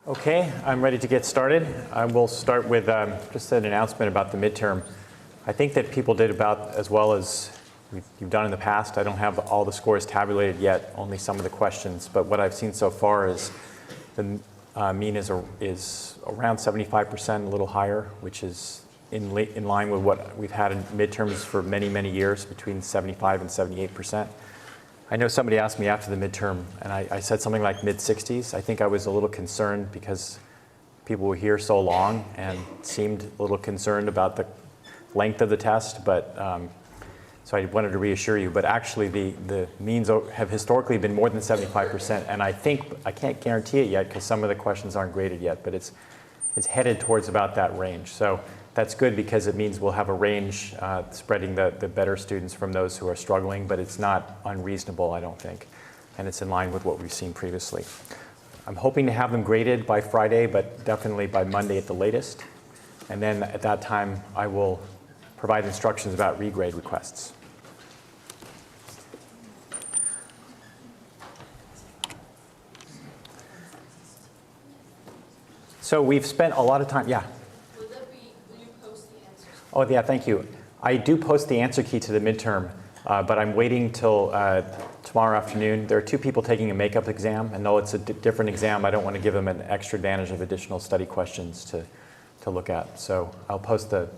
Okay, I'm ready to get started. I will start with just an announcement about the midterm. I think that people did about as well as you've done in the past. I don't have all the scores tabulated yet, only some of the questions. But what I've seen so far is the mean is around 75%, a little higher, which is in line with what we've had in midterms for many, many years, between 75 and 78%. I know somebody asked me after the midterm, and I said something like mid-60s. I think I was a little concerned because people were here so long and seemed a little concerned about the length of the test, but so I wanted to reassure you. But actually, the means have historically been more than 75%, and I can't guarantee it yet because some of the questions aren't graded yet, but it's headed towards about that range. So that's good because it means we'll have a range spreading the better students from those who are struggling, but it's not unreasonable, I don't think, and it's in line with what we've seen previously. I'm hoping to have them graded by Friday, but definitely by Monday at the latest. And then at that time, I will provide instructions about regrade requests. So we've spent a lot of time, yeah. Oh, yeah, thank you. I do post the answer key to the midterm, but I'm waiting till tomorrow afternoon. There are two people taking a makeup exam, and though it's a different exam, I don't want to give them an extra advantage of additional study questions to look at. So I'll post the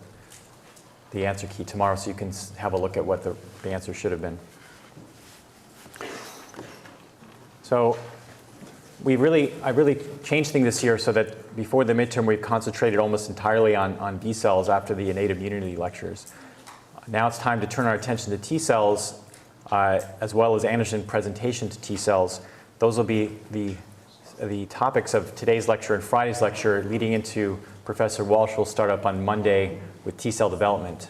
answer key tomorrow so you can have a look at what the answer should have been. So I really changed things this year so that before the midterm we've concentrated almost entirely on B cells after the innate immunity lectures. Now it's time to turn our attention to T cells as well as antigen presentation to T cells. Those will be the topics of today's lecture and Friday's lecture, leading into Professor Walsh will start up on Monday with T cell development.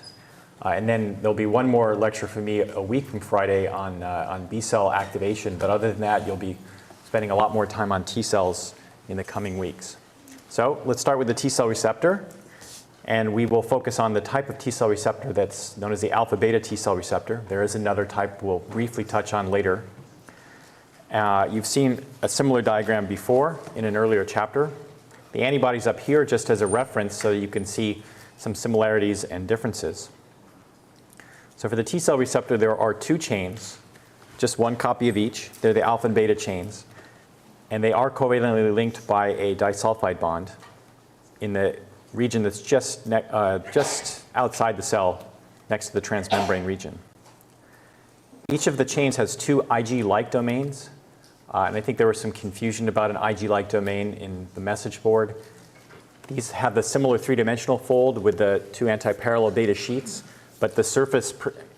And then there'll be one more lecture for me a week from Friday on B cell activation, but other than that you'll be spending a lot more time on T cells in the coming weeks. So let's start with the T cell receptor, and we will focus on the type of T cell receptor that's known as the alpha beta T cell receptor. There is another type we'll briefly touch on later. You've seen a similar diagram before in an earlier chapter. The antibodies up here just as a reference so you can see some similarities and differences. So for the T cell receptor there are two chains, just one copy of each. They're the alpha and beta chains. And they are covalently linked by a disulfide bond in the region that's just outside the cell, next to the transmembrane region. Each of the chains has two Ig-like domains. And I think there was some confusion about an Ig-like domain in the message board. These have the similar three-dimensional fold with the two antiparallel beta sheets. But the surface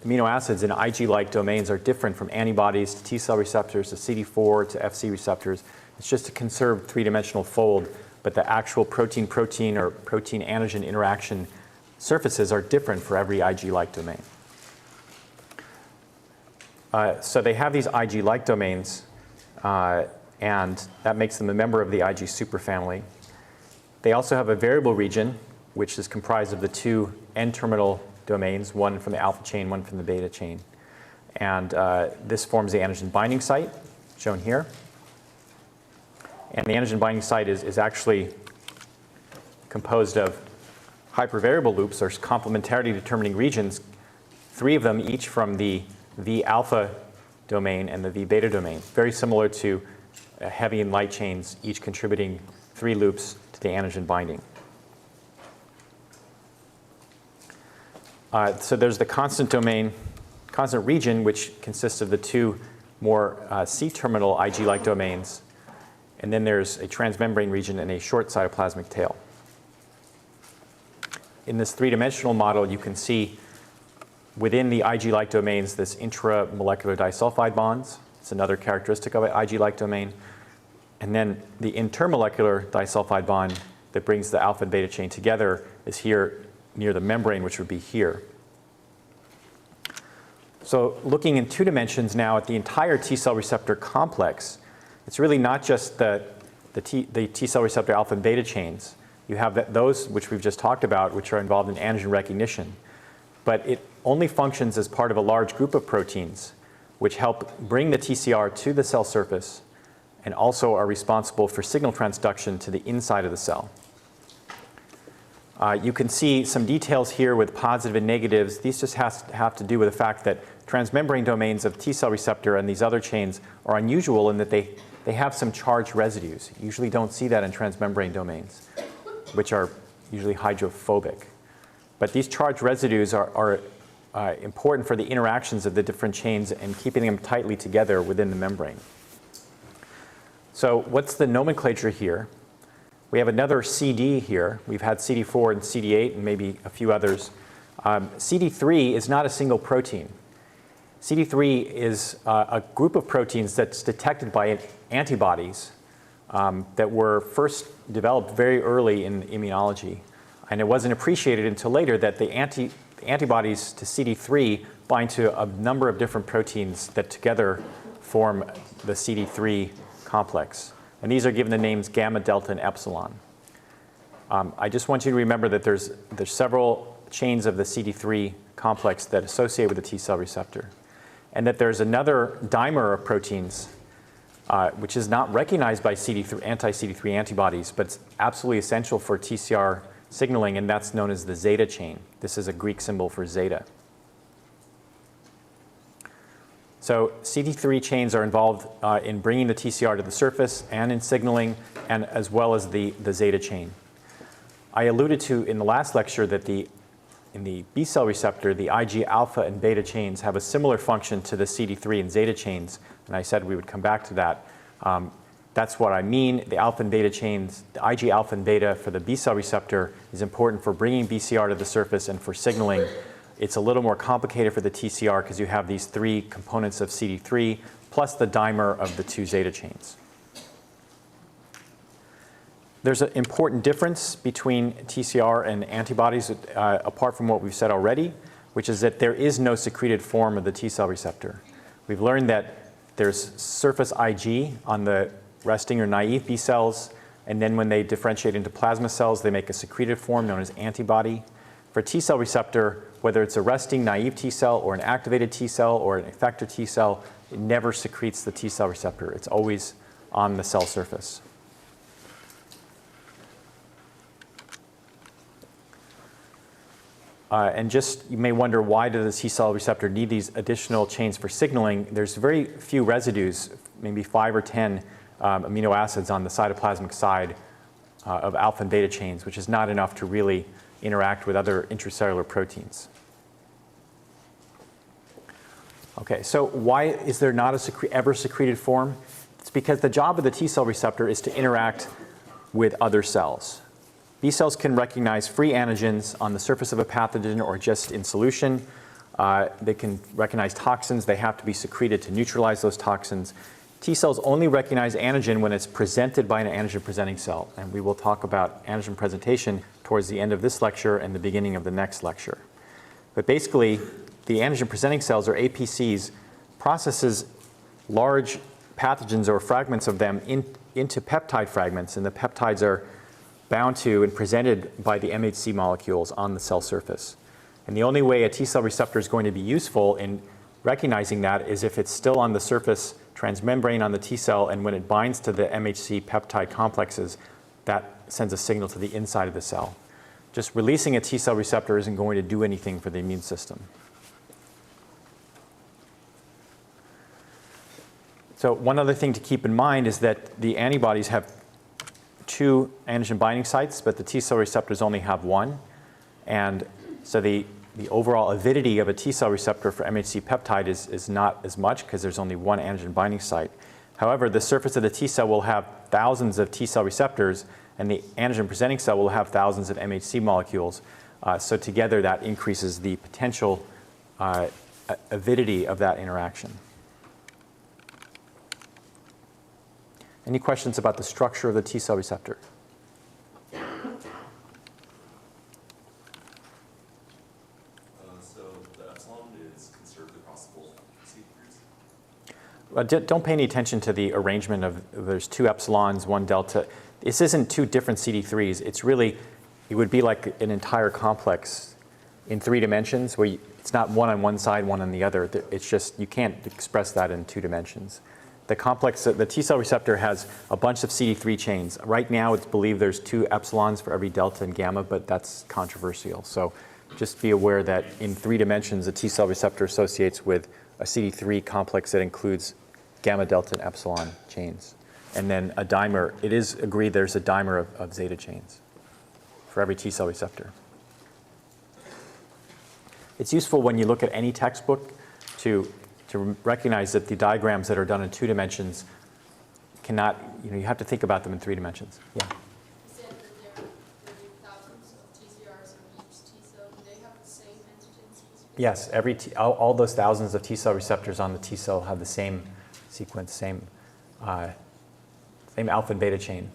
amino acids in Ig-like domains are different from antibodies to T cell receptors to CD4 to Fc receptors. It's just a conserved three-dimensional fold, but the actual protein-protein or protein-antigen interaction surfaces are different for every Ig-like domain. So they have these Ig-like domains, and that makes them a member of the Ig superfamily. They also have a variable region, which is comprised of the two N-terminal domains, one from the alpha chain, one from the beta chain. And this forms the antigen-binding site, shown here. And the antigen-binding site is actually composed of hypervariable loops, or complementarity determining regions, three of them each from the V alpha domain and the V beta domain, very similar to heavy and light chains, each contributing three loops to the antigen binding. So there's the constant domain, constant region, which consists of the two more C-terminal Ig-like domains. And then there's a transmembrane region and a short cytoplasmic tail. In this three-dimensional model, you can see within the Ig-like domains this intramolecular disulfide bonds. It's another characteristic of an Ig-like domain. And then the intermolecular disulfide bond that brings the alpha and beta chain together is here near the membrane, which would be here. So looking in two dimensions now at the entire T cell receptor complex, it's really not just the T cell receptor alpha and beta chains. You have those which we've just talked about, which are involved in antigen recognition. But it only functions as part of a large group of proteins which help bring the TCR to the cell surface and also are responsible for signal transduction to the inside of the cell. You can see some details here with positive and negatives. These just have to do with the fact that transmembrane domains of T cell receptor and these other chains are unusual in that they have some charged residues. You usually don't see that in transmembrane domains, which are usually hydrophobic. But these charged residues are important for the interactions of the different chains and keeping them tightly together within the membrane. So what's the nomenclature here? We have another CD here. We've had CD4 and CD8 and maybe a few others. CD3 is not a single protein. CD3 is a group of proteins that's detected by antibodies that were first developed very early in immunology. And it wasn't appreciated until later that the antibodies to CD3 bind to a number of different proteins that together form the CD3 complex. And these are given the names gamma, delta, and epsilon. I just want you to remember that there's several chains of the CD3 complex that associate with the T cell receptor. And that there's another dimer of proteins which is not recognized by anti-CD3 antibodies, but it's absolutely essential for TCR signaling, and that's known as the zeta chain. This is a Greek symbol for zeta. So CD3 chains are involved in bringing the TCR to the surface and in signaling, and as well as the zeta chain. I alluded to in the last lecture that in the B cell receptor, the Ig alpha and beta chains have a similar function to the CD3 and zeta chains, and I said we would come back to that. That's what I mean. The alpha and beta chains, the Ig alpha and beta for the B cell receptor is important for bringing BCR to the surface and for signaling. It's a little more complicated for the TCR because you have these three components of CD3 plus the dimer of the two zeta chains. There's an important difference between TCR and antibodies, apart from what we've said already, which is that there is no secreted form of the T cell receptor. We've learned that there's surface Ig on the resting or naive B cells, and then when they differentiate into plasma cells, they make a secreted form known as antibody. For T cell receptor, whether it's a resting naive T cell or an activated T cell or an effector T cell, it never secretes the T cell receptor. It's always on the cell surface. And just, you may wonder, why does the T cell receptor need these additional chains for signaling? There's very few residues, maybe 5 or 10 amino acids on the cytoplasmic side of alpha and beta chains, which is not enough to really interact with other intracellular proteins. Okay, so why is there not a ever secreted form? It's because the job of the T cell receptor is to interact with other cells. B cells can recognize free antigens on the surface of a pathogen or just in solution. They can recognize toxins. They have to be secreted to neutralize those toxins. T cells only recognize antigen when it's presented by an antigen-presenting cell. And we will talk about antigen presentation towards the end of this lecture and the beginning of the next lecture. But basically, the antigen-presenting cells, or APCs, processes large pathogens or fragments of them into peptide fragments. And the peptides are bound to and presented by the MHC molecules on the cell surface. And the only way a T cell receptor is going to be useful in recognizing that is if it's still on the surface transmembrane on the T cell, and when it binds to the MHC peptide complexes, that sends a signal to the inside of the cell. Just releasing a T cell receptor isn't going to do anything for the immune system. So one other thing to keep in mind is that the antibodies have 2 antigen binding sites, but the T cell receptors only have 1. And so the overall avidity of a T cell receptor for MHC peptide is not as much because there's only 1 antigen binding site. However, the surface of the T cell will have thousands of T cell receptors, and the antigen presenting cell will have thousands of MHC molecules. So together that increases the potential avidity of that interaction. Any questions about the structure of the T cell receptor? So the epsilon is conserved across both CD3s? Don't pay any attention to the arrangement of there's 2 epsilons, 1 delta. This isn't 2 different CD3s. It's really, it would be like an entire complex in 3 dimensions where it's not one on one side, one on the other. It's just, you can't express that in 2 dimensions. the complex, the T cell receptor has a bunch of CD3 chains. Right now, it's believed there's 2 epsilons for every delta and gamma, but that's controversial. So just be aware that in 3 dimensions, the T cell receptor associates with a CD3 complex that includes gamma, delta, and epsilon chains. And then a dimer, it is agreed there's a dimer of zeta chains for every T cell receptor. It's useful when you look at any textbook to recognize that the diagrams that are done in 2 dimensions cannot, you have to think about them in 3 dimensions. Yeah. You said that there are thousands of TCRs on each T cell. Do they have the same antigen specificity? Yes, all those thousands of T cell receptors on the T cell have the same sequence, same alpha and beta chain.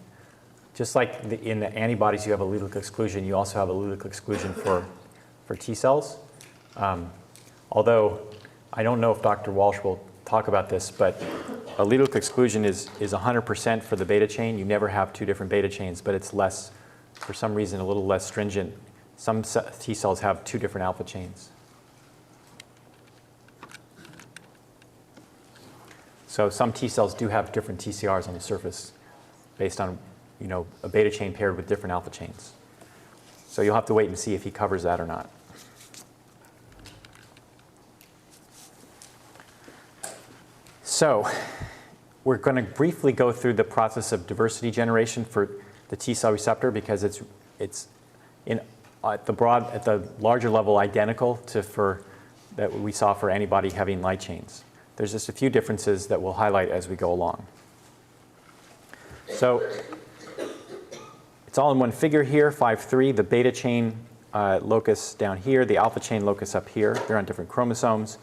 Just like in the antibodies, you have allelic exclusion, you also have allelic exclusion for T cells. Although I don't know if Dr. Walsh will talk about this, but allelic exclusion is 100% for the beta chain. You never have 2 different beta chains, but it's less, for some reason, a little less stringent. Some T cells have 2 different alpha chains. So some T cells do have different TCRs on the surface based on a beta chain paired with different alpha chains. So you'll have to wait and see if he covers that or not. So we're going to briefly go through the process of diversity generation for the T cell receptor because it's at the larger level identical to that we saw for antibody heavy and light chains. There's just a few differences that we'll highlight as we go along. So it's all in one figure here, 5'3", the beta chain locus down here, the alpha chain locus up here. They're on different chromosomes.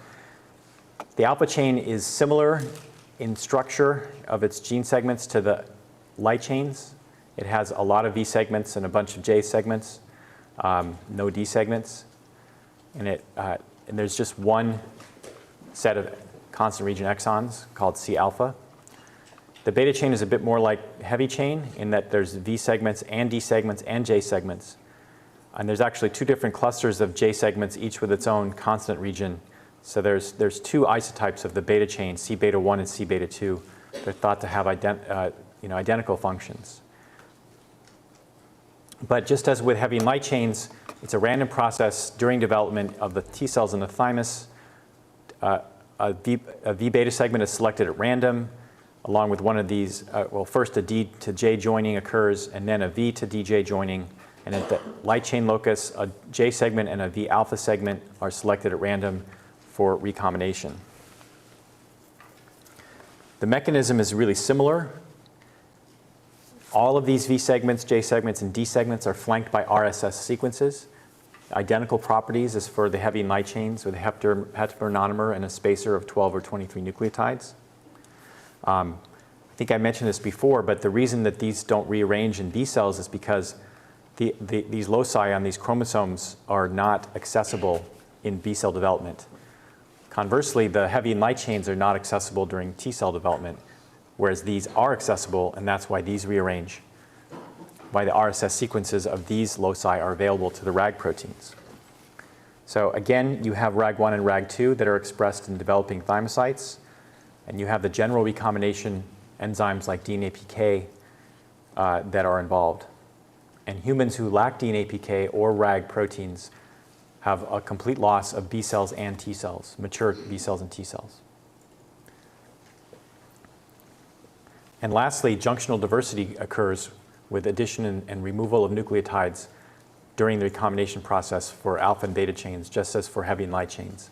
The alpha chain is similar in structure of its gene segments to the light chains. It has a lot of V segments and a bunch of J segments, no D segments. And there's just one set of constant region exons called C alpha. The beta chain is a bit more like heavy chain in that there's V segments and D segments and J segments. And there's actually 2 different clusters of J segments, each with its own constant region. So there's 2 isotypes of the beta chain, C beta 1 and C beta 2. They're thought to have identical functions. But just as with heavy and light chains, it's a random process during development of the T cells in the thymus. A V beta segment is selected at random, along with one of these. First a D to J joining occurs, and then a V to DJ joining. And at the light chain locus, a J segment and a V alpha segment are selected at random for recombination. The mechanism is really similar. All of these V segments, J segments, and D segments are flanked by RSS sequences. Identical properties as for the heavy and light chains with a hepator monomer and a spacer of 12 or 23 nucleotides. I think I mentioned this before, but the reason that these don't rearrange in B cells is because these loci on these chromosomes are not accessible in B cell development. Conversely, the heavy and light chains are not accessible during T cell development, whereas these are accessible, and that's why these rearrange. Why the RSS sequences of these loci are available to the RAG proteins. So again, you have RAG1 and RAG2 that are expressed in developing thymocytes, and you have the general recombination enzymes like DNA PK that are involved. And humans who lack DNA PK or RAG proteins have a complete loss of B cells and T cells, mature B cells and T cells. And lastly, junctional diversity occurs with addition and removal of nucleotides during the recombination process for alpha and beta chains, just as for heavy and light chains.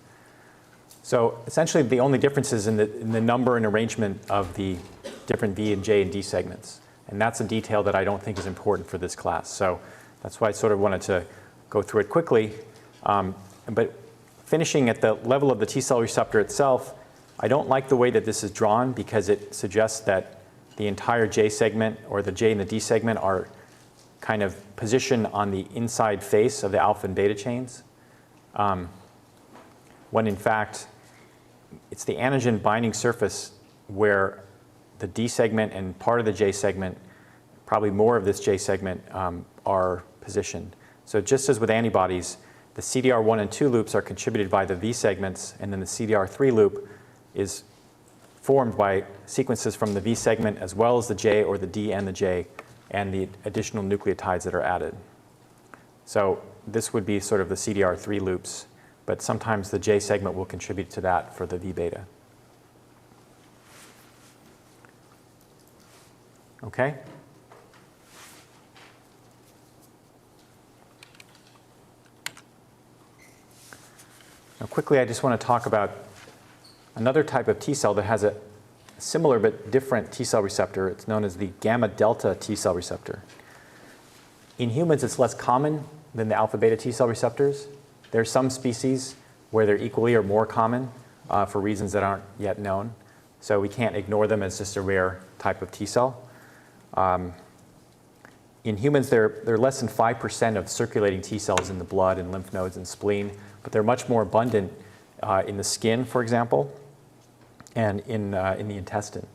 So essentially, the only difference is in the number and arrangement of the different V and J and D segments. And that's a detail that I don't think is important for this class. So that's why I sort of wanted to go through it quickly. But finishing at the level of the T cell receptor itself, I don't like the way that this is drawn because it suggests that the entire J segment or the J and the D segment are kind of positioned on the inside face of the alpha and beta chains, when in fact it's the antigen binding surface where the D segment and part of the J segment, probably more of this J segment, are positioned. So just as with antibodies, the CDR1 and 2 loops are contributed by the V segments, and then the CDR3 loop is formed by sequences from the V segment as well as the J or the D and the J and the additional nucleotides that are added. So this would be sort of the CDR3 loops, but sometimes the J segment will contribute to that for the V beta. Okay? Now quickly, I just want to talk about another type of T cell that has a similar but different T cell receptor. It's known as the gamma-delta T cell receptor. In humans, it's less common than the alpha-beta T cell receptors. There are some species where they're equally or more common for reasons that aren't yet known. So we can't ignore them as just a rare type of T cell. In humans, they're less than 5% of circulating T cells in the blood and lymph nodes and spleen, but they're much more abundant in the skin, for example, and in the intestine.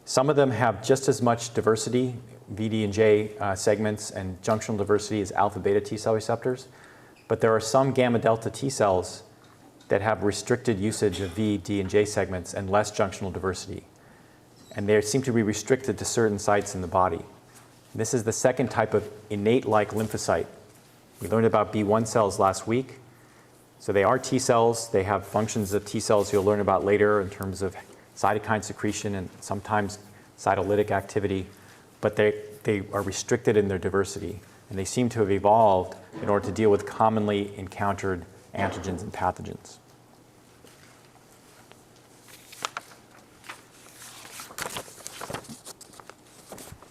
Some of them have just as much diversity, VD and J segments, and junctional diversity as alpha-beta T cell receptors. But there are some gamma-delta T cells that have restricted usage of V, D, and J segments and less junctional diversity. And they seem to be restricted to certain sites in the body. This is the second type of innate-like lymphocyte. We learned about B1 cells last week. So they are T cells. They have functions of T cells you'll learn about later in terms of cytokine secretion and sometimes cytolytic activity. But they are restricted in their diversity. And they seem to have evolved in order to deal with commonly encountered antigens and pathogens.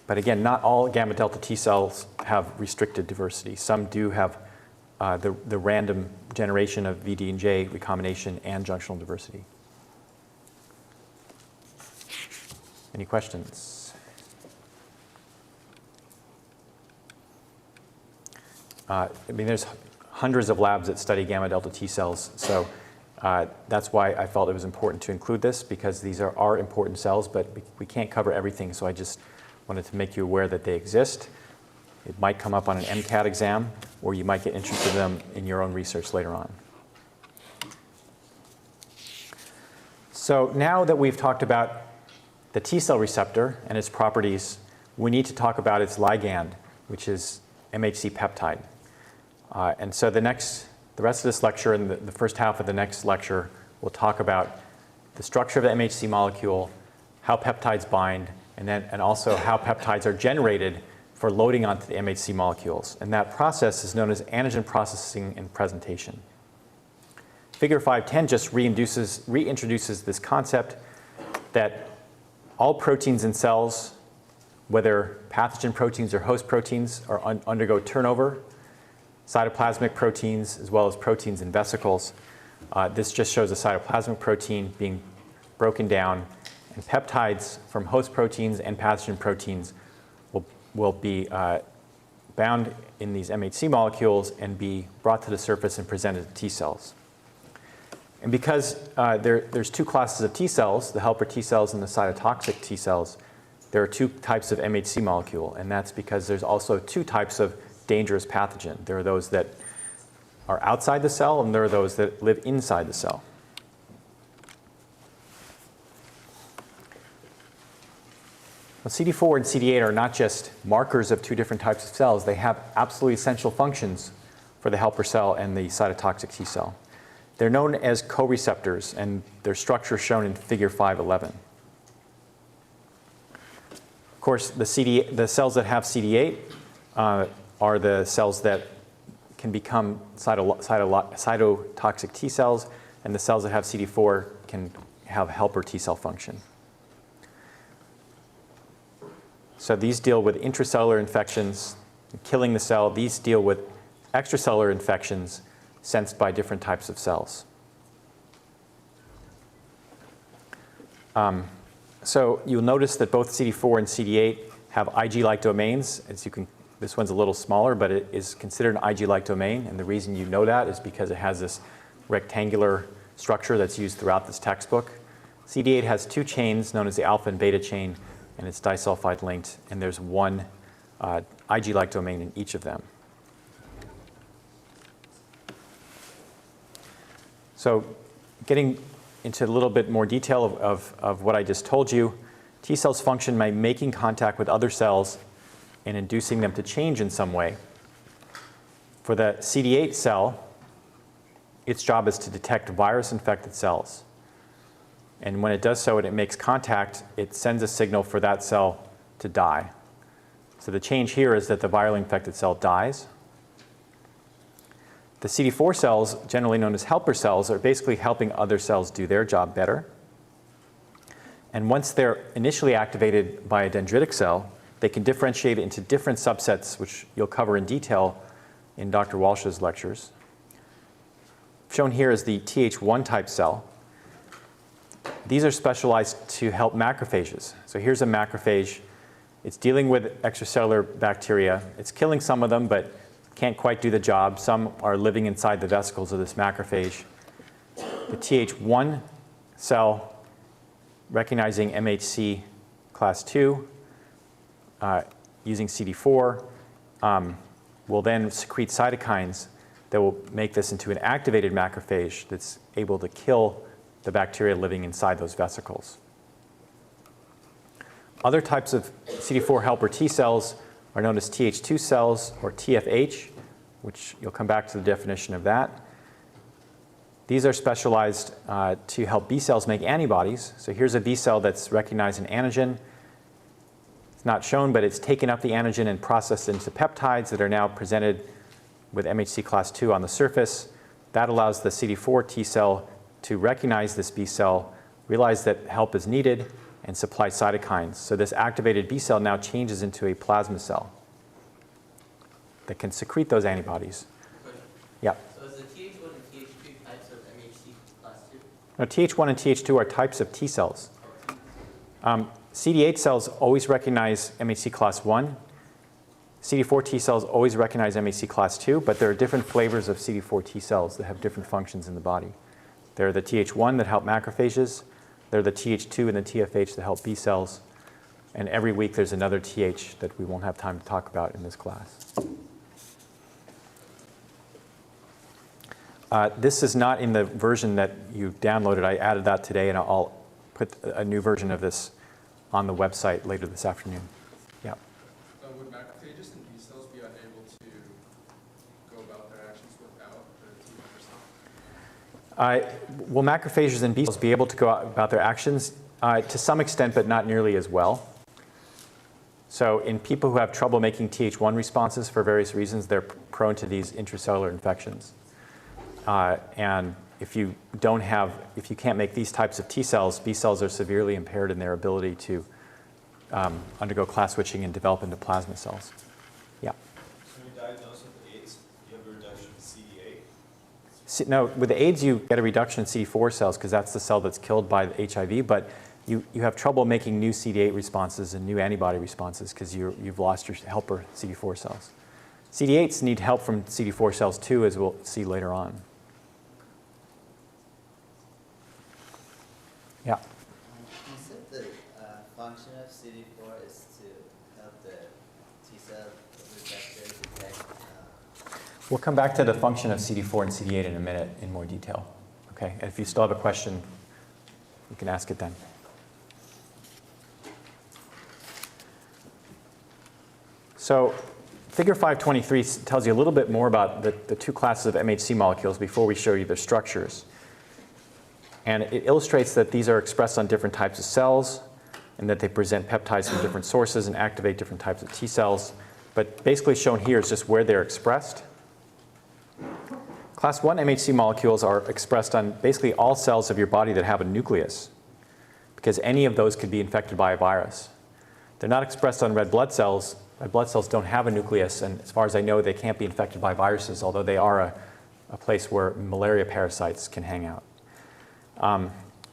But again, not all gamma-delta T cells have restricted diversity. Some do have the random generation of VD and J recombination and junctional diversity. Any questions? There's hundreds of labs that study gamma-delta T cells, so that's why I felt it was important to include this, because these are important cells, but we can't cover everything, so I just wanted to make you aware that they exist. It might come up on an MCAT exam, or you might get interested in them in your own research later on. So now that we've talked about the T cell receptor and its properties, we need to talk about its ligand, which is MHC peptide. And so the rest of this lecture and the first half of the next lecture will talk about the structure of the MHC molecule, how peptides bind, and also how peptides are generated for loading onto the MHC molecules. And that process is known as antigen processing and presentation. Figure 510 just reintroduces this concept that all proteins in cells, whether pathogen proteins or host proteins, undergo turnover, cytoplasmic proteins as well as proteins in vesicles. This just shows a cytoplasmic protein being broken down, and peptides from host proteins and pathogen proteins will be bound in these MHC molecules and be brought to the surface and presented to T cells. And because there's two classes of T cells, the helper T cells and the cytotoxic T cells, there are two types of MHC molecule, and that's because there's also two types of dangerous pathogen. There are those that are outside the cell, and there are those that live inside the cell. Well, CD4 and CD8 are not just markers of two different types of cells. They have absolutely essential functions for the helper cell and the cytotoxic T cell. They're known as coreceptors, and their structure is shown in figure 511. Of course, the cells that have CD8 are the cells that can become cytotoxic T cells, and the cells that have CD4 can have helper T cell function. So these deal with intracellular infections, killing the cell. These deal with extracellular infections sensed by different types of cells. So you'll notice that both CD4 and CD8 have Ig-like domains. This one's a little smaller, but it is considered an Ig-like domain. And the reason you know that is because it has this rectangular structure that's used throughout this textbook. CD8 has two chains known as the alpha and beta chain, and it's disulfide linked, and there's one Ig-like domain in each of them. So getting into a little bit more detail of what I just told you, T cells function by making contact with other cells and inducing them to change in some way. For the CD8 cell, its job is to detect virus-infected cells. And when it does so and it makes contact, it sends a signal for that cell to die. So the change here is that the virally infected cell dies. The CD4 cells, generally known as helper cells, are basically helping other cells do their job better. And once they're initially activated by a dendritic cell, they can differentiate into different subsets, which you'll cover in detail in Dr. Walsh's lectures. Shown here is the Th1 type cell. These are specialized to help macrophages. So here's a macrophage. It's dealing with extracellular bacteria. It's killing some of them, but can't quite do the job. Some are living inside the vesicles of this macrophage. The Th1 cell, recognizing MHC class II, using CD4, will then secrete cytokines that will make this into an activated macrophage that's able to kill the bacteria living inside those vesicles. Other types of CD4 helper T cells are known as Th2 cells, or TFH, which you'll come back to the definition of that. These are specialized to help B cells make antibodies. So here's a B cell that's recognized an antigen. It's not shown, but it's taken up the antigen and processed into peptides that are now presented with MHC class II on the surface. That allows the CD4 T cell to recognize this B cell, realize that help is needed, and supply cytokines. So this activated B cell now changes into a plasma cell that can secrete those antibodies. Question. Yeah. So is the Th1 and Th2 types of MHC class II? Now, Th1 and Th2 are types of T cells. CD8 cells always recognize MHC class I. CD4 T cells always recognize MHC class II, but there are different flavors of CD4 T cells that have different functions in the body. There are the Th1 that help macrophages. There are the Th2 and the TFH that help B cells. And every week there's another TH that we won't have time to talk about in this class. This is not in the version that you downloaded. I added that today, and I'll put a new version of this on the website later this afternoon. Yeah. Would macrophages and B cells be unable to go about their actions without the T helper cell? Will macrophages and B cells be able to go about their actions? To some extent, but not nearly as well. So in people who have trouble making Th1 responses for various reasons, they're prone to these intracellular infections. And if you can't make these types of T cells, B cells are severely impaired in their ability to undergo class switching and develop into plasma cells. Yeah. So when you're diagnosed with AIDS, you have a reduction in CD8? No, with the AIDS, you get a reduction in CD4 cells because that's the cell that's killed by the HIV, but you have trouble making new CD8 responses and new antibody responses because you've lost your helper CD4 cells. CD8s need help from CD4 cells too, as we'll see later on. Yeah. You said the function of CD4 is to help the T cell receptor detect. We'll come back to the function of CD4 and CD8 in a minute in more detail. Okay, and if you still have a question, you can ask it then. So figure 523 tells you a little bit more about the two classes of MHC molecules before we show you their structures. And it illustrates that these are expressed on different types of cells and that they present peptides from different sources and activate different types of T cells. But basically shown here is just where they're expressed. Class 1 MHC molecules are expressed on basically all cells of your body that have a nucleus, because any of those could be infected by a virus. They're not expressed on red blood cells. Red blood cells don't have a nucleus, and as far as I know, they can't be infected by viruses, although they are a place where malaria parasites can hang out.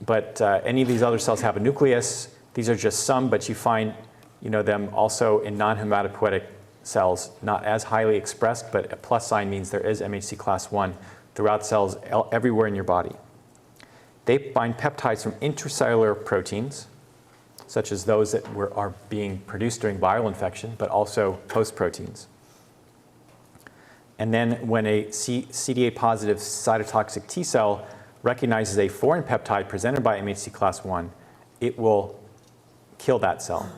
But any of these other cells have a nucleus. These are just some, but you find them also in non-hematopoietic cells, not as highly expressed, but a plus sign means there is MHC class I throughout cells everywhere in your body. They bind peptides from intracellular proteins, such as those that are being produced during viral infection, but also host proteins. And then when a CD8 positive cytotoxic T cell recognizes a foreign peptide presented by MHC class I, it will kill that cell.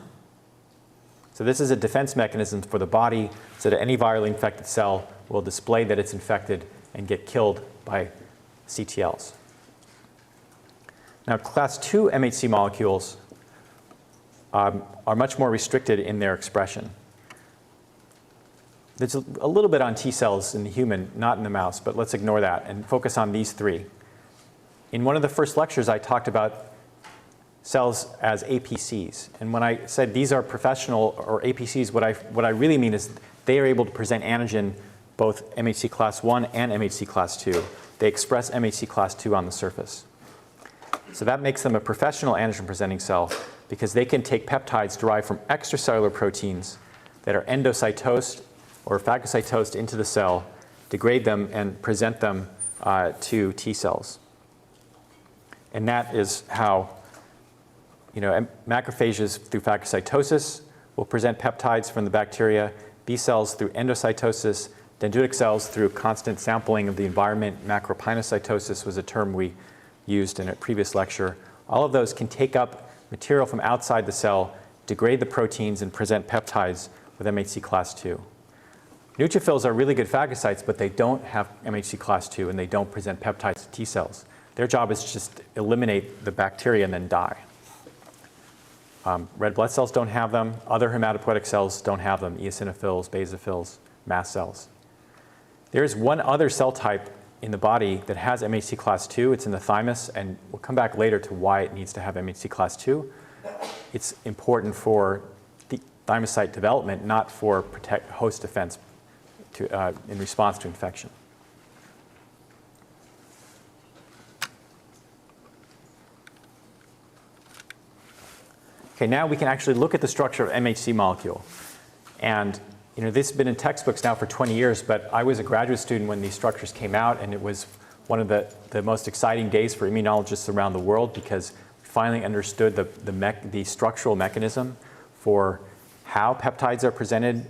So this is a defense mechanism for the body so that any virally infected cell will display that it's infected and get killed by CTLs. Now, class II MHC molecules are much more restricted in their expression. There's a little bit on T cells in the human, not in the mouse, but let's ignore that and focus on these three. In one of the first lectures, I talked about cells as APCs. And when I said these are professional or APCs, what I really mean is they are able to present antigen both MHC class I and MHC class II. They express MHC class II on the surface. So that makes them a professional antigen-presenting cell because they can take peptides derived from extracellular proteins that are endocytosed or phagocytosed into the cell, degrade them, and present them to T cells. And that is how macrophages through phagocytosis will present peptides from the bacteria, B cells through endocytosis, dendritic cells through constant sampling of the environment. Macropinocytosis was a term we used in a previous lecture. All of those can take up material from outside the cell, degrade the proteins, and present peptides with MHC class II. Neutrophils are really good phagocytes, but they don't have MHC class II, and they don't present peptides to T cells. Their job is to just eliminate the bacteria and then die. Red blood cells don't have them. Other hematopoietic cells don't have them. Eosinophils, basophils, mast cells. There's one other cell type in the body that has MHC class II. It's in the thymus, and we'll come back later to why it needs to have MHC class II. It's important for the thymocyte development, not for host defense in response to infection. Okay, now we can actually look at the structure of MHC molecule. And this has been in textbooks now for 20 years, but I was a graduate student when these structures came out, and it was one of the most exciting days for immunologists around the world because we finally understood the structural mechanism for how peptides are presented,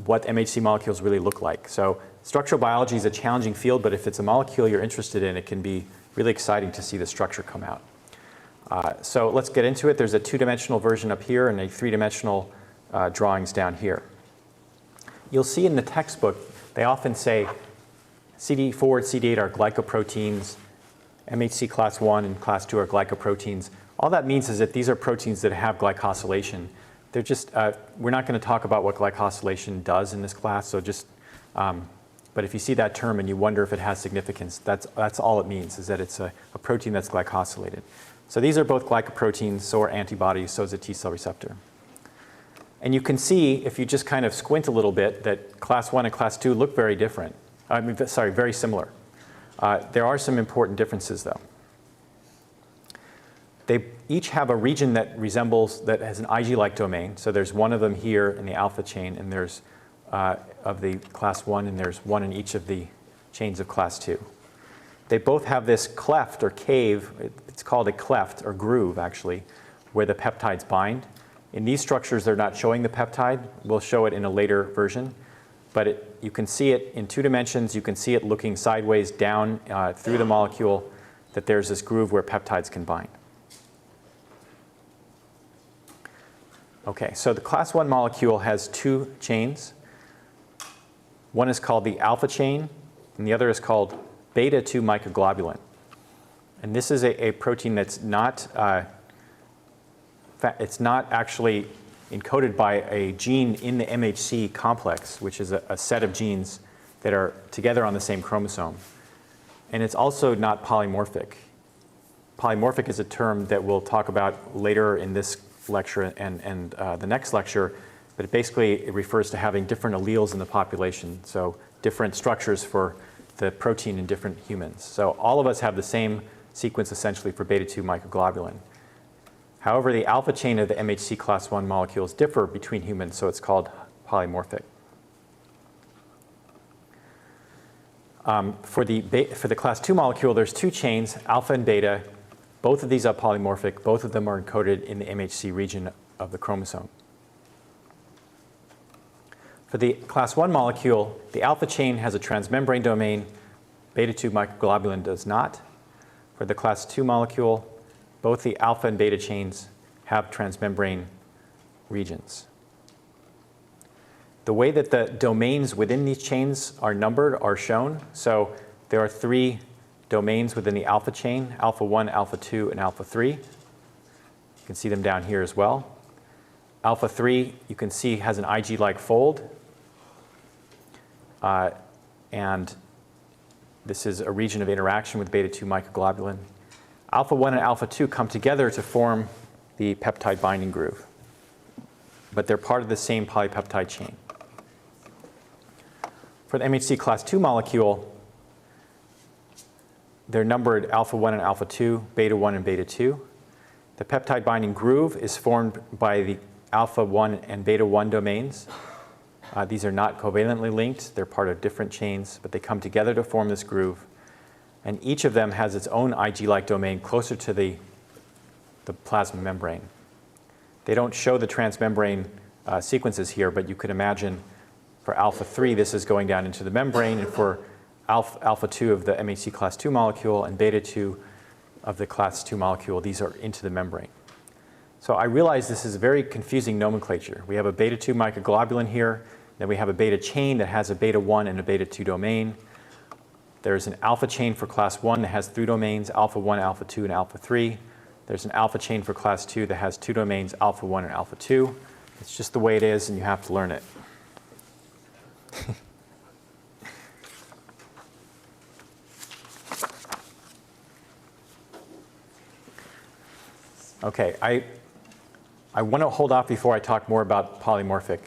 what MHC molecules really look like. So structural biology is a challenging field, but if it's a molecule you're interested in, it can be really exciting to see the structure come out. So let's get into it. There's a two-dimensional version up here and a three-dimensional drawings down here. You'll see in the textbook, they often say CD4 and CD8 are glycoproteins, MHC class I and class II are glycoproteins. All that means is that these are proteins that have glycosylation. They're just, we're not going to talk about what glycosylation does in this class, so just, but if you see that term and you wonder if it has significance, that's all it means, is that it's a protein that's glycosylated. So these are both glycoproteins, so are antibodies, so is a T cell receptor. And you can see, if you just kind of squint a little bit, that class I and class II look very different. Very similar. There are some important differences, though. They each have a region that has an Ig-like domain. So there's one of them here in the alpha chain, and there's of the class I, and there's one in each of the chains of class II. They both have this cleft or cave. It's called a cleft or groove, actually, where the peptides bind. In these structures, they're not showing the peptide. We'll show it in a later version. But you can see it in 2 dimensions. You can see it looking sideways down through the molecule, that there's this groove where peptides can bind. Okay, so the class I molecule has 2 chains. One is called the alpha chain, and the other is called beta-2 microglobulin. And this is a protein that's not actually encoded by a gene in the MHC complex, which is a set of genes that are together on the same chromosome. And it's also not polymorphic. Polymorphic is a term that we'll talk about later in this lecture and the next lecture, but it refers to having different alleles in the population, so different structures for the protein in different humans. So all of us have the same sequence essentially for beta-2 microglobulin. However, the alpha chain of the MHC class I molecules differ between humans, so it's called polymorphic. For the class II molecule, there's 2 chains, alpha and beta. Both of these are polymorphic. Both of them are encoded in the MHC region of the chromosome. For the class I molecule, the alpha chain has a transmembrane domain, beta-2 microglobulin does not. For the class 2 molecule, both the alpha and beta chains have transmembrane regions. The way that the domains within these chains are numbered are shown. So there are 3 domains within the alpha chain, alpha 1, alpha 2, and alpha 3. You can see them down here as well. Alpha 3, you can see, has an Ig-like fold. And this is a region of interaction with beta-2 microglobulin. Alpha 1 and alpha 2 come together to form the peptide binding groove. But they're part of the same polypeptide chain. For the MHC class 2 molecule, they're numbered alpha 1 and alpha 2, beta 1 and beta 2. The peptide binding groove is formed by the alpha 1 and beta 1 domains. These are not covalently linked. They're part of different chains, but they come together to form this groove. And each of them has its own Ig-like domain closer to the plasma membrane. They don't show the transmembrane sequences here, but you could imagine for alpha 3, this is going down into the membrane, and for alpha 2 of the MHC class 2 molecule and beta 2 of the class 2 molecule, these are into the membrane. So I realize this is a very confusing nomenclature. We have a beta 2 microglobulin here, then we have a beta chain that has a beta 1 and a beta 2 domain. There's an alpha chain for class 1 that has 3 domains, alpha 1, alpha 2, and alpha 3. There's an alpha chain for class 2 that has 2 domains, alpha 1 and alpha 2. It's just the way it is, and you have to learn it. Okay, I want to hold off before I talk more about polymorphic,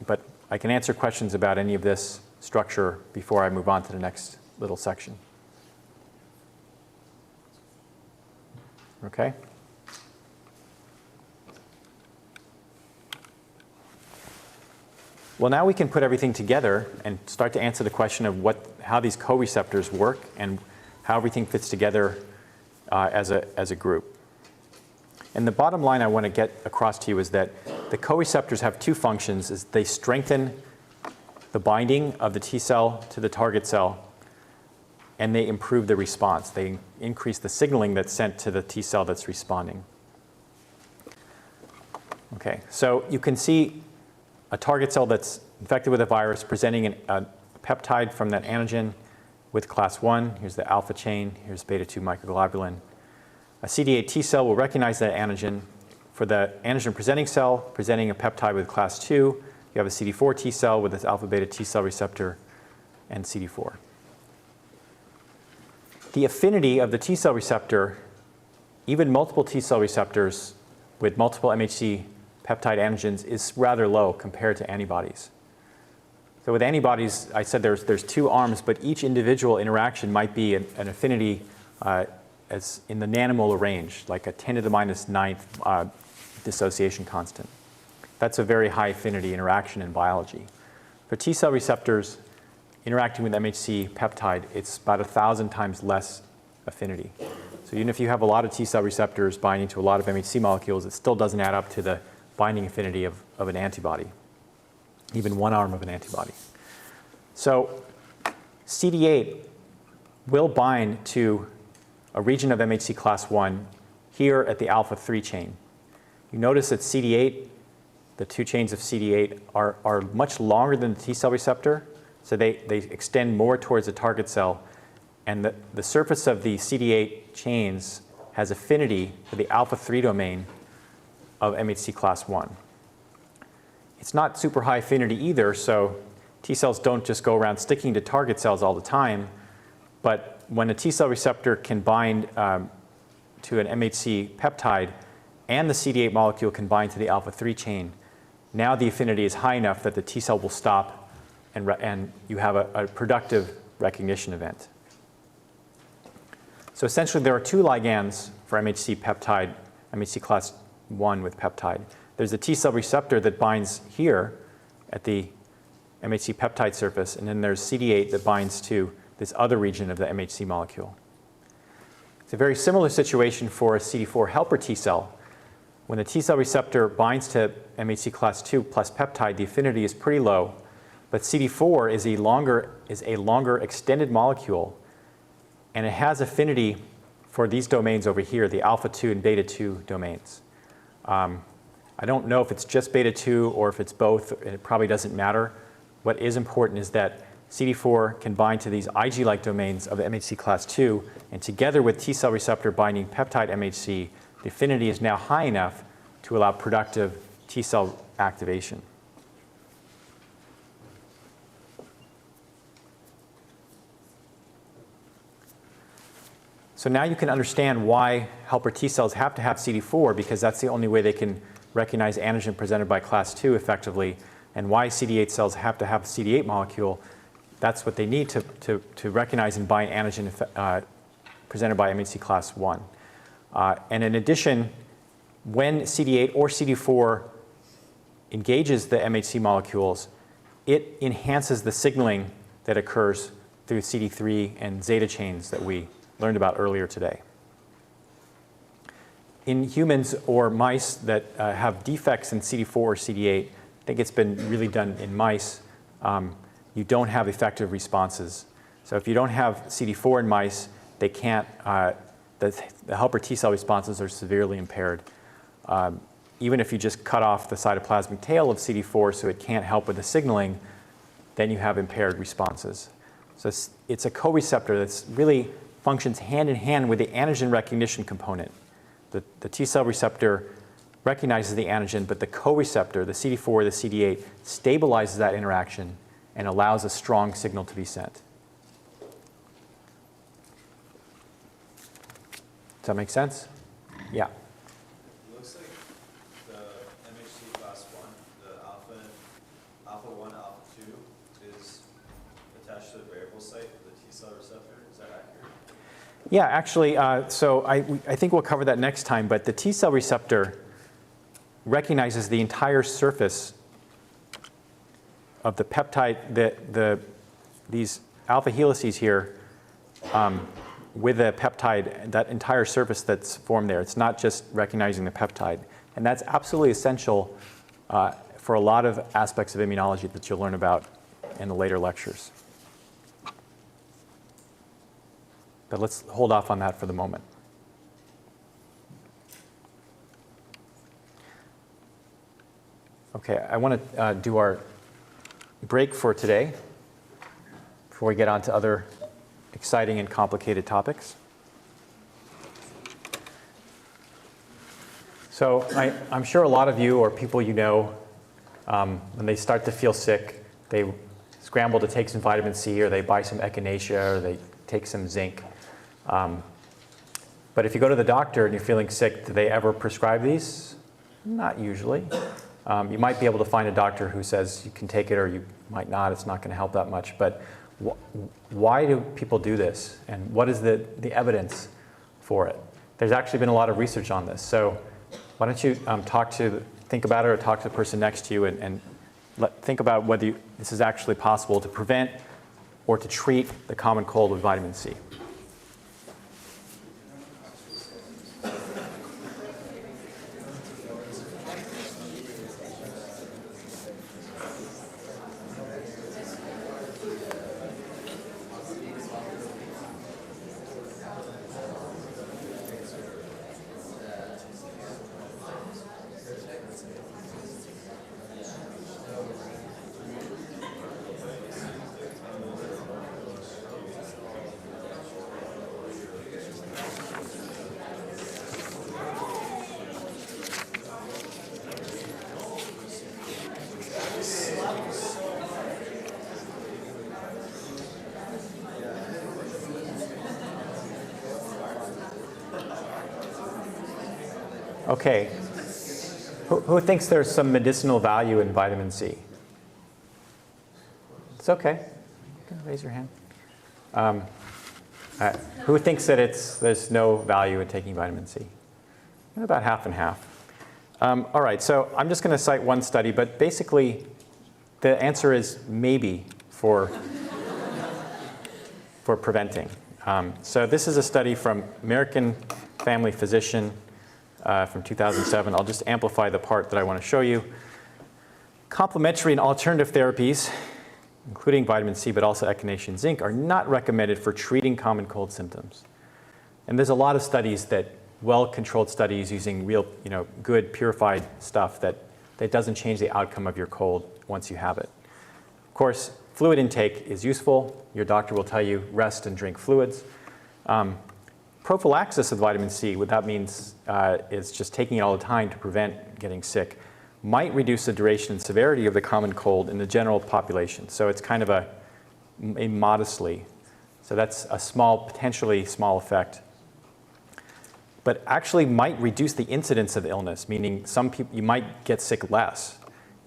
but I can answer questions about any of this structure before I move on to the next little section. Okay? Well, now we can put everything together and start to answer the question of how these co-receptors work and how everything fits together as a group. And the bottom line I want to get across to you is that the co-receptors have 2 functions. Is they strengthen the binding of the T cell to the target cell, and they improve the response. They increase the signaling that's sent to the T cell that's responding. Okay, so you can see a target cell that's infected with a virus presenting a peptide from that antigen with class 1. Here's the alpha chain. Here's beta-2 microglobulin. A CD8 T cell will recognize that antigen. For the antigen-presenting cell presenting a peptide with class 2, you have a CD4 T cell with its alpha-beta T cell receptor and CD4. The affinity of the T cell receptor, even multiple T cell receptors with multiple MHC peptide antigens, is rather low compared to antibodies. So with antibodies, I said there's 2 arms, but each individual interaction might be an affinity as in the nanomolar range, like a 10 to the minus 9th dissociation constant. That's a very high affinity interaction in biology. For T cell receptors interacting with MHC peptide, it's about 1,000 times less affinity. So even if you have a lot of T cell receptors binding to a lot of MHC molecules, it still doesn't add up to the binding affinity of an antibody, even one arm of an antibody. So CD8 will bind to a region of MHC class 1 here at the alpha 3 chain. You notice that CD8, the 2 chains of CD8 are much longer than the T cell receptor, so they extend more towards the target cell, and the surface of the CD8 chains has affinity for the alpha 3 domain of MHC class 1. It's not super high affinity either, so T cells don't just go around sticking to target cells all the time, but when a T cell receptor can bind to an MHC peptide and the CD8 molecule can bind to the alpha 3 chain, now the affinity is high enough that the T cell will stop and you have a productive recognition event. So essentially there are 2 ligands for MHC peptide, MHC class 1 with peptide. There's a T cell receptor that binds here at the MHC peptide surface, and then there's CD8 that binds to this other region of the MHC molecule. It's a very similar situation for a CD4 helper T cell. When the T cell receptor binds to MHC class 2 plus peptide, the affinity is pretty low, but CD4 is a longer extended molecule And it has affinity for these domains over here, the alpha 2 and beta 2 domains. I don't know if it's just beta 2 or if it's both. It probably doesn't matter. What is important is that CD4 can bind to these Ig-like domains of the MHC class II, and together with T cell receptor binding peptide MHC, the affinity is now high enough to allow productive T cell activation. So now you can understand why helper T cells have to have CD4, because that's the only way they can recognize antigen presented by class II effectively, and why CD8 cells have to have a CD8 molecule. That's what they need to recognize and bind antigen presented by MHC class I. And in addition, when CD8 or CD4 engages the MHC molecules, it enhances the signaling that occurs through CD3 and zeta chains that we learned about earlier today. In humans or mice that have defects in CD4 or CD8, I think it's been really done in mice, you don't have effective responses. So if you don't have CD4 in mice, they can't, the helper T cell responses are severely impaired. Even if you just cut off the cytoplasmic tail of CD4 so it can't help with the signaling, then you have impaired responses. So it's a co-receptor that's really functions hand in hand with the antigen recognition component. The T cell receptor recognizes the antigen, but the co-receptor, the CD4, the CD8, stabilizes that interaction and allows a strong signal to be sent. Does that make sense? Yeah. It looks like the MHC class I, the alpha 1, alpha 2 is attached to the variable site of the T cell receptor. Is that accurate? Yeah, actually, so I think we'll cover that next time, but the T cell receptor recognizes the entire surface of the peptide, these alpha helices here with the peptide, that entire surface that's formed there. It's not just recognizing the peptide. And that's absolutely essential for a lot of aspects of immunology that you'll learn about in the later lectures. But let's hold off on that for the moment. Okay, I want to do our break for today before we get on to other exciting and complicated topics. So I'm sure a lot of you or people you know, when they start to feel sick, they scramble to take some vitamin C, or they buy some echinacea, or they take some zinc. But if you go to the doctor and you're feeling sick, do they ever prescribe these? Not usually. You might be able to find a doctor who says you can take it, or you might not. It's not going to help that much. But why do people do this? And what is the evidence for it? There's actually been a lot of research on this. So why don't you think about it, or talk to the person next to you, and think about whether this is actually possible to prevent or to treat the common cold with vitamin C. Okay, who thinks there's some medicinal value in vitamin C? It's okay. Raise your hand. Who thinks that there's no value in taking vitamin C? About half and half. All right, so I'm just going to cite one study, but basically the answer is maybe for preventing. So this is a study from American Family Physician from 2007. I'll just amplify the part that I want to show you. Complementary and alternative therapies including vitamin C, but also echinacea and zinc, are not recommended for treating common cold symptoms. And there's a lot of studies that, well-controlled studies using real, good purified stuff that doesn't change the outcome of your cold once you have it. Of course, fluid intake is useful. Your doctor will tell you rest and drink fluids. Prophylaxis of vitamin C, what that means is just taking it all the time to prevent getting sick, might reduce the duration and severity of the common cold in the general population. So it's kind of a modestly. So that's a potentially small effect. But actually might reduce the incidence of illness, meaning some people, you might get sick less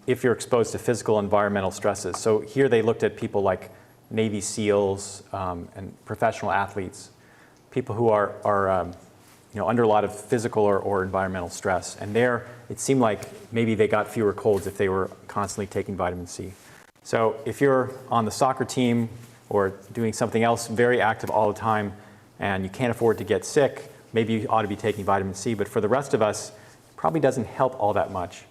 if you're exposed to physical environmental stresses. So here they looked at people like Navy SEALs and professional athletes, people who are under a lot of physical or environmental stress. And there, it seemed like maybe they got fewer colds if they were constantly taking vitamin C. So if you're on the soccer team or doing something else very active all the time and you can't afford to get sick, maybe you ought to be taking vitamin C. But for the rest of us, it probably doesn't help all that much.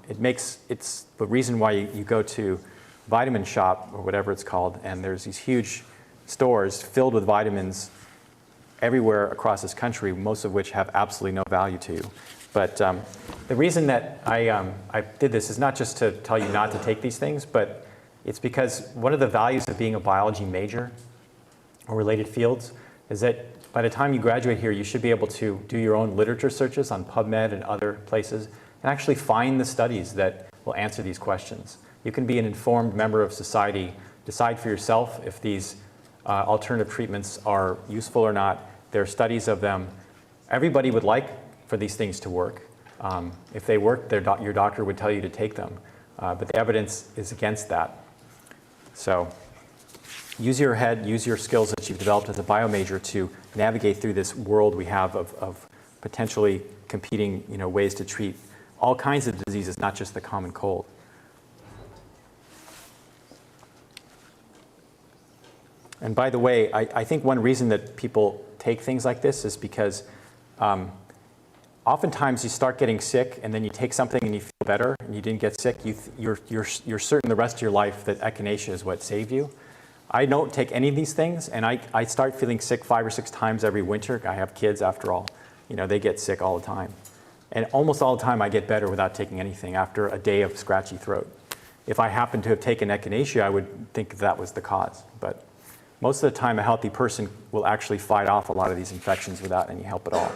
It's the reason why you go to Vitamin Shop or whatever it's called, and there's these huge stores filled with vitamins everywhere across this country, most of which have absolutely no value to you. But the reason that I did this is not just to tell you not to take these things, but it's because one of the values of being a biology major or related fields is that by the time you graduate here, you should be able to do your own literature searches on PubMed and other places and actually find the studies that will answer these questions. You can be an informed member of society, decide for yourself if these alternative treatments are useful or not. There are studies of them. Everybody would like for these things to work. If they work, your doctor would tell you to take them. But the evidence is against that. So use your head, use your skills that you've developed as a biomajor to navigate through this world we have of potentially competing ways to treat all kinds of diseases, not just the common cold. And by the way, I think one reason that people take things like this is because oftentimes you start getting sick and then you take something and you feel better and you didn't get sick. You're certain the rest of your life that echinacea is what saved you. I don't take any of these things, and I start feeling sick 5 or 6 times every winter. I have kids, after all. They get sick all the time. And almost all the time I get better without taking anything after a day of scratchy throat. If I happen to have taken echinacea, I would think that was the cause. But most of the time, a healthy person will actually fight off a lot of these infections without any help at all.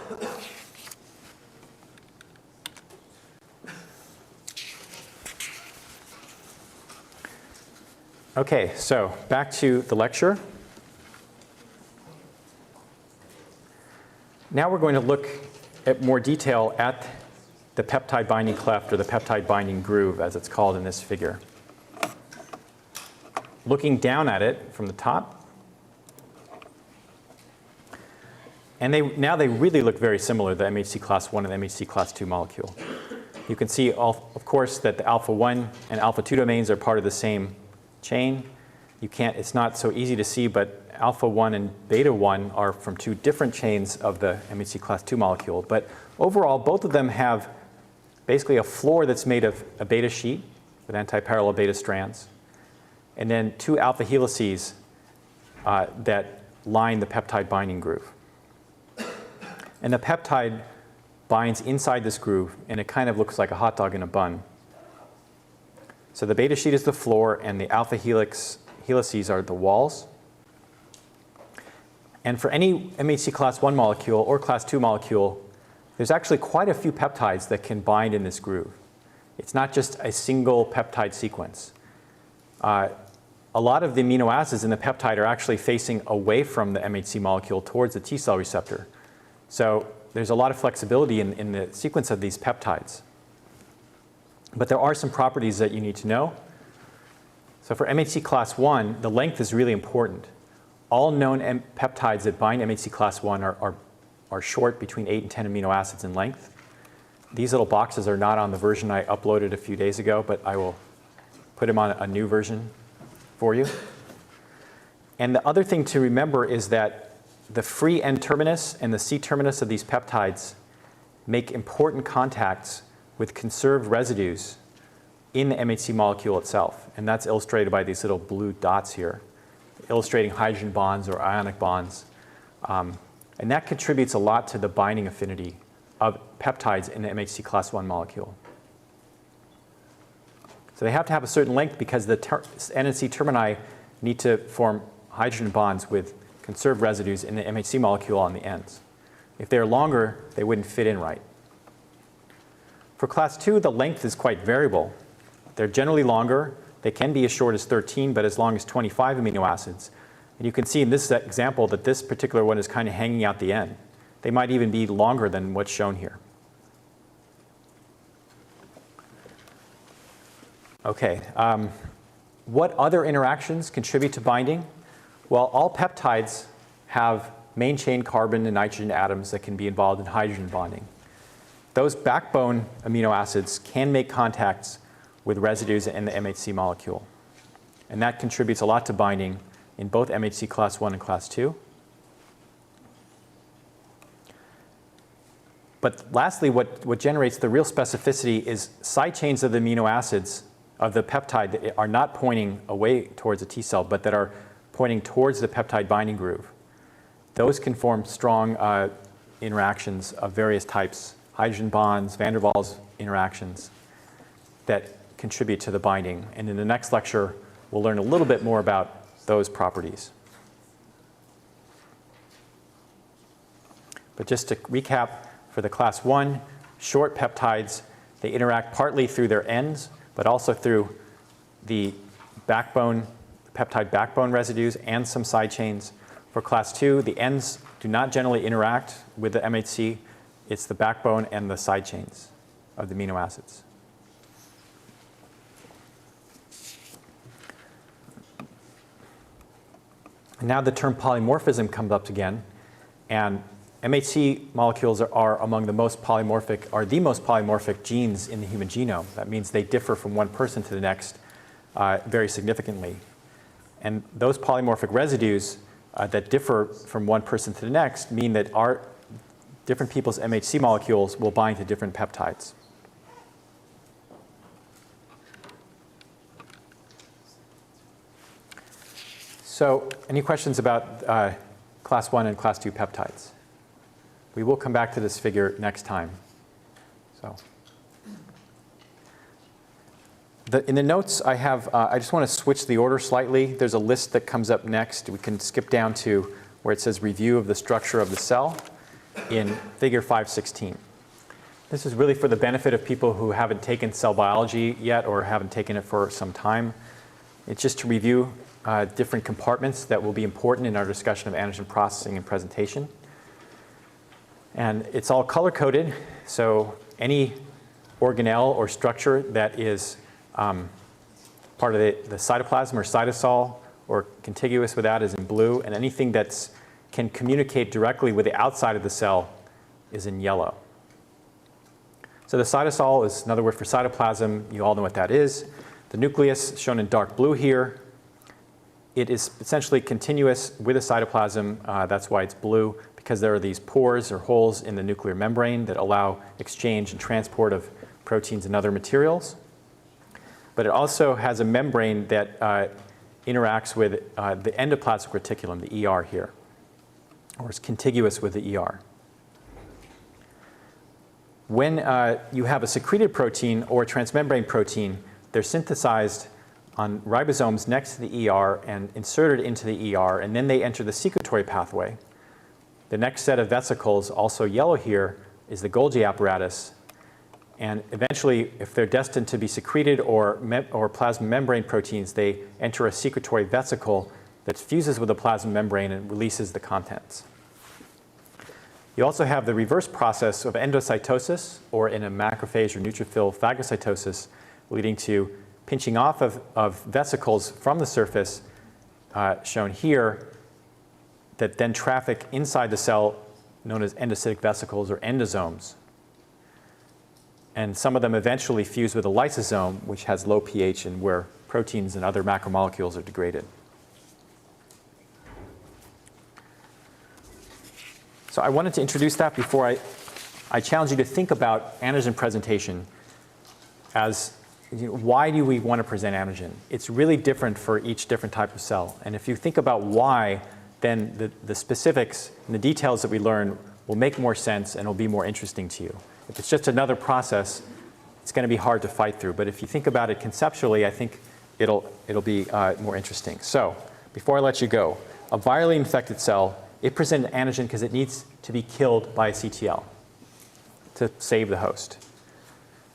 Okay, so back to the lecture. Now we're going to look at more detail at the peptide binding cleft, or the peptide binding groove, as it's called in this figure. Looking down at it from the top. And now they really look very similar, the MHC class 1 and the MHC class 2 molecule. You can see, of course, that the alpha 1 and alpha 2 domains are part of the same chain. It's not so easy to see, but alpha 1 and beta 1 are from 2 different chains of the MHC class 2 molecule. But overall, both of them have basically a floor that's made of a beta sheet with antiparallel beta strands, and then 2 alpha helices that line the peptide binding groove. And the peptide binds inside this groove, and it kind of looks like a hot dog in a bun. So the beta sheet is the floor, and the alpha helices are the walls. And for any MHC class 1 molecule or class 2 molecule, there's actually quite a few peptides that can bind in this groove. It's not just a single peptide sequence. A lot of the amino acids in the peptide are actually facing away from the MHC molecule towards the T cell receptor. So there's a lot of flexibility in the sequence of these peptides. But there are some properties that you need to know. So for MHC class 1, the length is really important. All known peptides that bind MHC class 1 are short, between 8 and 10 amino acids in length. These little boxes are not on the version I uploaded a few days ago, but I will put them on a new version for you. And the other thing to remember is that the free N terminus and the C terminus of these peptides make important contacts with conserved residues in the MHC molecule itself. And that's illustrated by these little blue dots here, illustrating hydrogen bonds or ionic bonds. And that contributes a lot to the binding affinity of peptides in the MHC class 1 molecule. So they have to have a certain length because the N and C termini need to form hydrogen bonds with conserved residues in the MHC molecule on the ends. If they're longer, they wouldn't fit in right. For class 2, the length is quite variable. They're generally longer. They can be as short as 13, but as long as 25 amino acids. And you can see in this example that this particular one is kind of hanging out the end. They might even be longer than what's shown here. Okay, what other interactions contribute to binding? Well, all peptides have main chain carbon and nitrogen atoms that can be involved in hydrogen bonding. Those backbone amino acids can make contacts with residues in the MHC molecule. And that contributes a lot to binding in both MHC class 1 and class 2. But lastly, what generates the real specificity is side chains of the amino acids of the peptide that are not pointing away towards a T cell, but that are pointing towards the peptide binding groove. Those can form strong interactions of various types, hydrogen bonds, van der Waals interactions that contribute to the binding. And in the next lecture, we'll learn a little bit more about those properties. But just to recap, for the class 1, short peptides, they interact partly through their ends, but also through the backbone, peptide backbone residues and some side chains. For class 2, the ends do not generally interact with the MHC. It's the backbone and the side chains of the amino acids. And now the term polymorphism comes up again. And MHC molecules are among the most polymorphic, are the most polymorphic genes in the human genome. That means they differ from one person to the next very significantly. And those polymorphic residues that differ from one person to the next mean that our different people's MHC molecules will bind to different peptides. So any questions about class 1 and class 2 peptides? We will come back to this figure next time. So, in the notes I have, I just want to switch the order slightly. There's a list that comes up next. We can skip down to where it says review of the structure of the cell in figure 516. This is really for the benefit of people who haven't taken cell biology yet or haven't taken it for some time. It's just to review different compartments that will be important in our discussion of antigen processing and presentation. And it's all color-coded, so any organelle or structure that is part of the cytoplasm or cytosol or contiguous with that is in blue, and anything that can communicate directly with the outside of the cell is in yellow. So the cytosol is another word for cytoplasm. You all know what that is. The nucleus, shown in dark blue here, it is essentially continuous with the cytoplasm. That's why it's blue, because there are these pores or holes in the nuclear membrane that allow exchange and transport of proteins and other materials. But it also has a membrane that interacts with the endoplasmic reticulum, the ER here, or is contiguous with the ER. When you have a secreted protein or a transmembrane protein, they're synthesized on ribosomes next to the ER and inserted into the ER, and then they enter the secretory pathway. The next set of vesicles, also yellow here, is the Golgi apparatus. And eventually, if they're destined to be secreted or plasma membrane proteins, they enter a secretory vesicle that fuses with the plasma membrane and releases the contents. You also have the reverse process of endocytosis, or in a macrophage or neutrophil phagocytosis, leading to pinching off of vesicles from the surface, shown here, that then traffic inside the cell, known as endocytic vesicles or endosomes. And some of them eventually fuse with a lysosome, which has low pH and where proteins and other macromolecules are degraded. So I wanted to introduce that before I challenge you to think about antigen presentation as why do we want to present antigen? It's really different for each different type of cell. And if you think about why, then the specifics and the details that we learn will make more sense and will be more interesting to you. If it's just another process, it's going to be hard to fight through. But if you think about it conceptually, I think it'll be more interesting. So before I let you go, a virally infected cell, it presents an antigen because it needs to be killed by a CTL to save the host.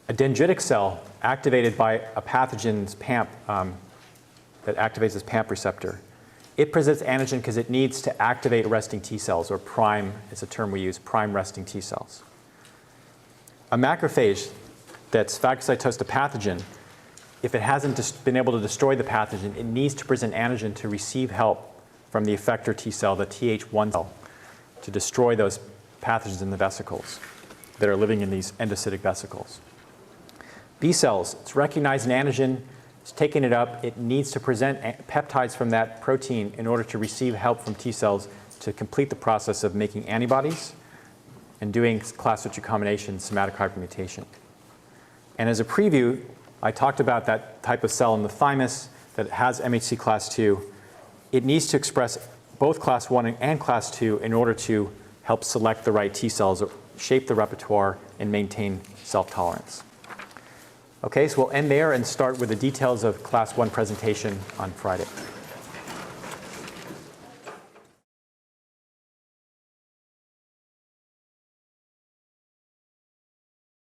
A dendritic cell activated by a pathogen's PAMP that activates this PAMP receptor, it presents antigen because it needs to activate resting T cells, or prime is a term we use, prime resting T cells. A macrophage that's phagocytosed a pathogen, if it hasn't been able to destroy the pathogen, it needs to present antigen to receive help from the effector T cell, the Th1 cell, to destroy those pathogens in the vesicles that are living in these endocytic vesicles. B cells, it's recognized an antigen, it's taking it up, it needs to present peptides from that protein in order to receive help from T cells to complete the process of making antibodies and doing class switch recombination, somatic hypermutation. And as a preview, I talked about that type of cell in the thymus that has MHC class II. It needs to express both class I and class II in order to help select the right T cells, or shape the repertoire, and maintain self-tolerance. Okay, so we'll end there and start with the details of class I presentation on Friday.